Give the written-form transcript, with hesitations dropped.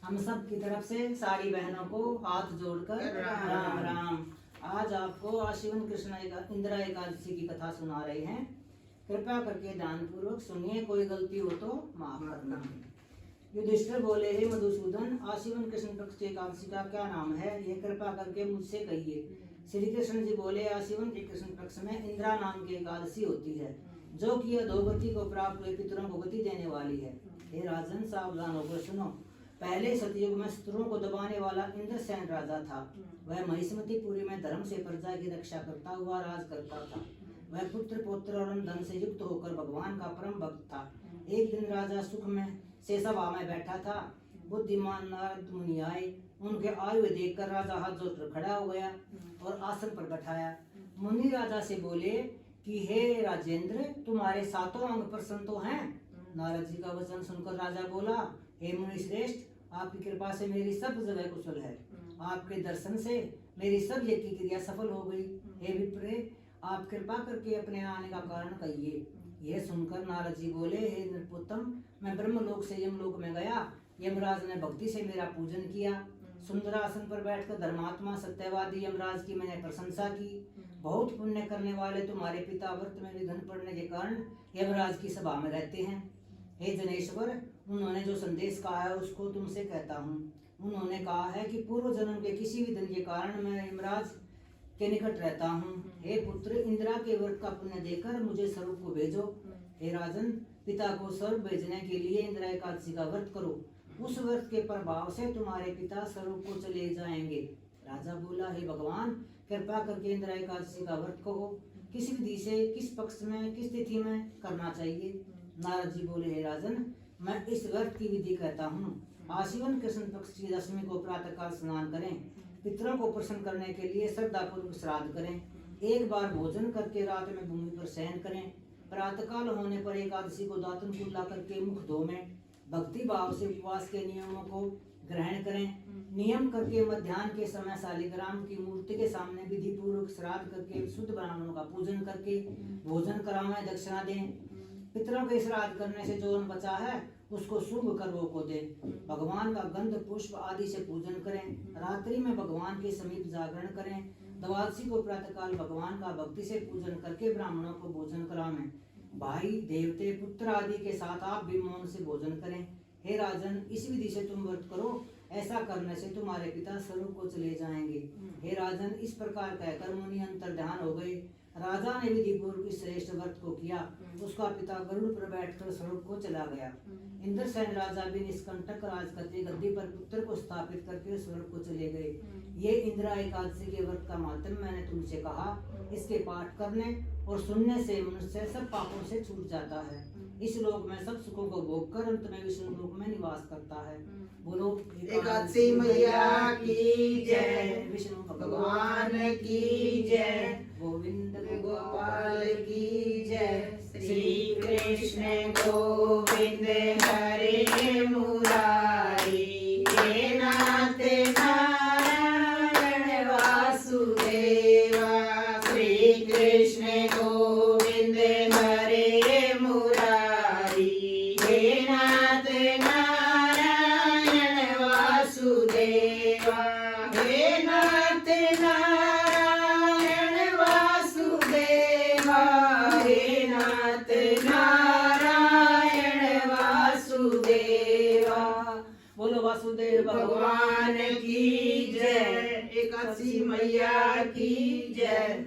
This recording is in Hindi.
हम सब की तरफ से सारी बहनों को हाथ जोड़कर राम राम। आज आपको आशीवन कृष्ण इंदिरा एकादशी की कथा सुना रहे हैं। कृपया करके ध्यान पूर्वक सुनिए, कोई गलती हो तो माफ करना। युधिष्ठिर बोले, हे मधुसूदन, आशीवन कृष्ण पक्ष की एकादशी का क्या नाम है, ये कृपा करके मुझसे कहिए। श्री कृष्ण जी बोले, आशीवन के कृष्ण पक्ष में इंदिरा नाम की एकादशी होती है, जो कि अधोगति को प्राप्त हुए पितरों को गति देने वाली है। हे राजन, सावधान होकर सुनो। पहले सतयुग में शत्रुओं को दबाने वाला इंद्रसेन राजा था। वह महिष्मतीपुरी में धर्म से प्रजा की रक्षा करता हुआ राज करता था। वह पुत्र पौत्र और धन से युक्त होकर भगवान का परम भक्त था। एक दिन राजा सुख में से सभा में बैठा था। बुद्धिमान नारद मुनि आए। उनके आयु देखकर राजा हाथ जोड़कर खड़ा हो गया और आसन पर बैठाया। मुनि राजा से बोले कि हे राजेंद्र, तुम्हारे सातों अंग प्रसन्न तो हैं? नारद जी का वचन सुनकर राजा बोला, हे मुनि श्रेष्ठ, आपकी कृपा से मेरी सब जगह कुशल है। आपके दर्शन से मेरी सब यज्ञ की क्रिया सफल हो गई। हे विप्रे, आप कृपा करके अपने आने का कारण कहिए। यह सुनकर नारद जी बोले, हे नृपोत्तम, मैं ब्रह्मलोक से यमलोक में गया। यमराज ने भक्ति से मेरा पूजन किया। सुंदर आसन पर बैठकर धर्मात्मा सत्यवादी यमराज की मैंने प्रशंसा की। बहुत पुण्य करने वाले तुम्हारे पिता व्रत में निधन पड़ने के कारण यमराज की सभा में रहते हैं। हे जनेश्वर, उन्होंने जो संदेश कहा है उसको तुमसे कहता हूँ। उन्होंने कहा है कि पूर्व जन्म के किसी भी दिन के कारण मैं यमराज के निकट रहता हूँ। हे पुत्र, इंदिरा के व्रत का पुण्य देकर मुझे स्वरूप को भेजो। हे राजन, पिता को स्वरूप भेजने के लिए इंदिरा एकादशी का व्रत करो। उस व्रत के प्रभाव से तुम्हारे पिता स्वरूप को चले जाएंगे। राजा बोला, हे भगवान, कृपा करके इंदिरा एकादशी का व्रत कहो। किस विधि से, किस पक्ष में, किस तिथि में करना चाहिए? नारद जी बोले, हे राजन, मैं इस व्रत की विधि कहता हूँ। आशीवन कृष्ण पक्ष की दशमी को प्रातःकाल स्नान करें। पितरों को प्रसन्न करने के लिए श्रद्धापूर्वक श्राद्ध करें। एक बार भोजन करके रात में भूमि पर शयन करें। प्रातःकाल होने पर एकादशी को दातन कुल्ला करके मुख धोवें। भक्ति भाव से उपवास के नियमों को ग्रहण करें। नियम करके मध्याह्न के समय शालिग्राम की मूर्ति के सामने विधि पूर्वक श्राद्ध करके शुद्ध ब्राह्मणों का पूजन करके भोजन करावें, दक्षिणा दें। पितरों के श्राद्ध करने से जो अन्न बचा है उसको शुभ कर्मों को दें। भगवान का गंध पुष्प आदि से पूजन करें। रात्रि में भगवान के समीप जागरण करें। द्वादशी को प्रातःकाल भगवान का भक्ति से पूजन करके ब्राह्मणों को भोजन करावें। भाई, देवते, पुत्र आदि के साथ आप भी मौन से भोजन करें। हे राजन, इस विधि से तुम व्रत करो। ऐसा करने से तुम्हारे पिता स्वरूप को चले जाएंगे। हे राजन, इस प्रकार कहकर मुनि अंतर्ध्यान हो गए। राजा ने विधि पूर्वक श्रेष्ठ व्रत को किया। उसका पिता गरुड़ पर बैठकर स्वरूप को चला गया। इंद्रसेन राजा भी निष्कंटक राज करते गद्दी पर पुत्र को स्थापित करके स्वरूप को चले गए। ये इंदिरा एकादशी के व्रत का माध्यम मैंने तुमसे कहा। इसके पाठ करने और सुनने से मनुष्य सब पापों से छूट जाता है। इस लोक में सब सुखों को भोग कर अंत में विष्णु लोक में निवास करता है। बोलो एकादशी मैया की जय, विष्णु भगवान की जय, गोविंद गोपाल की जय। श्री कृष्ण गोविंद हरे मुरारी, हे नाथ नारायण वासुदेवा। श्री कृष्ण गोविंद हरे मुरारी, हे नाथ नारायण वासुदेवा। हे नाथ नारायण वासुदेवा, हे नाथ नारायण वासुदेवा। बोलो वासुदेव भगवान की जय, एकादशी मैया की जय।